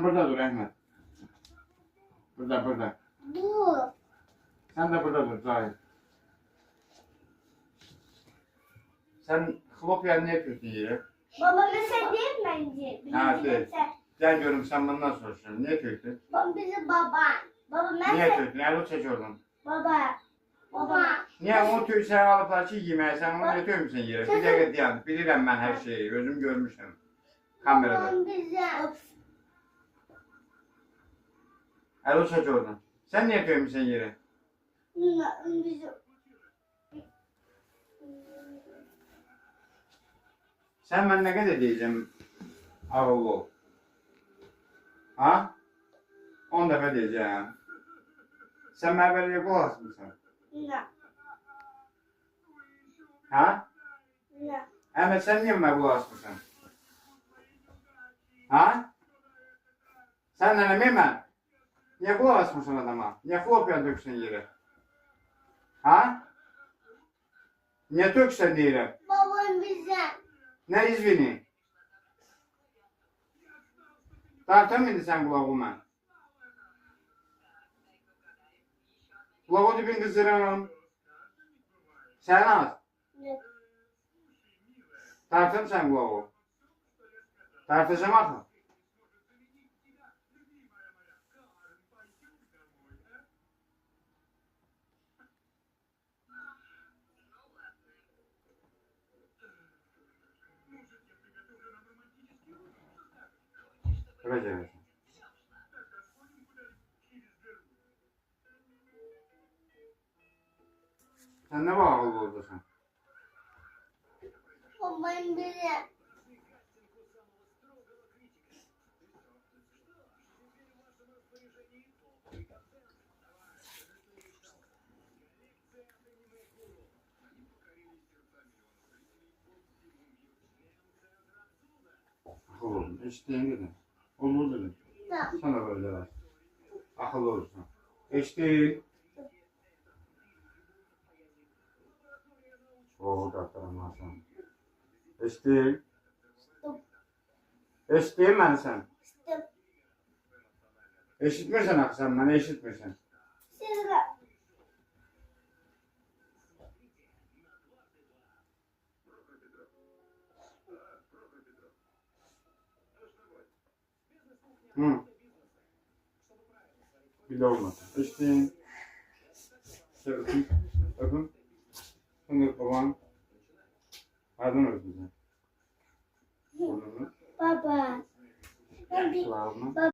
Burada dur Ahmet. Burada. Dur. Sen de burada dur Zahir. Sen Xlopya ne yapıyorsun yere? Baba mesela değil mi bence? Ha, değil. Gel diyorum sen bundan soruşturun. Niye töktün? Baba bizi baba. Baba Niye mesela. töktün? Elo çek oradan. Baba. Baba. Niye onu tüy sen alıplar ki yemeğe sen onu ne tökmüşsün yere? Bir dakika diyen. Bilirəm ben her şeyi. Gözüm görmüşüm. Kamerada. Babam bize. Elo çek oradan. Sen niye tökmüşsün yere? Bize. Sen ben ne kadar diyeceğim? Ağıllı ol. Ha? 10 defa diyeceğim. Sen məhvəliyə qulaq asmısan? Ne? Ha? Ne? Əhməd sen niye mənə qulaq asmısan? Ha? Sen ne demeyim ben? Niye qulaq asmısan adama? Niye Xlopya döksün yere? Ha? Niye döksən deyirəm? Babam bize. Ne izvini? Tartamıydı sen kulağıma? Kulağı dibin kızdırırım. Sen az. Ne? Tartım sen kulağı. Tartacağım artık. Bırakacağım. Sen ne bağlı oradasın? Babam bize. Akıllı olun. Eşitliğin dedim. Olur dedim. Ne? Sana böyle ver. Akıllı olursun. Eşitliğin. Oo kalkarım sen. Eşitliğin. Eşitliğin ben sen. İşte Eşitmirsen aksan bana eşitmirsen. size. Hı. Bir de olmasın. Eşitliğin. Şöyle öpün. Öpün. Şimdi baban. Adın öp bize. Burnunu. Baba. Ben bir Kulağını.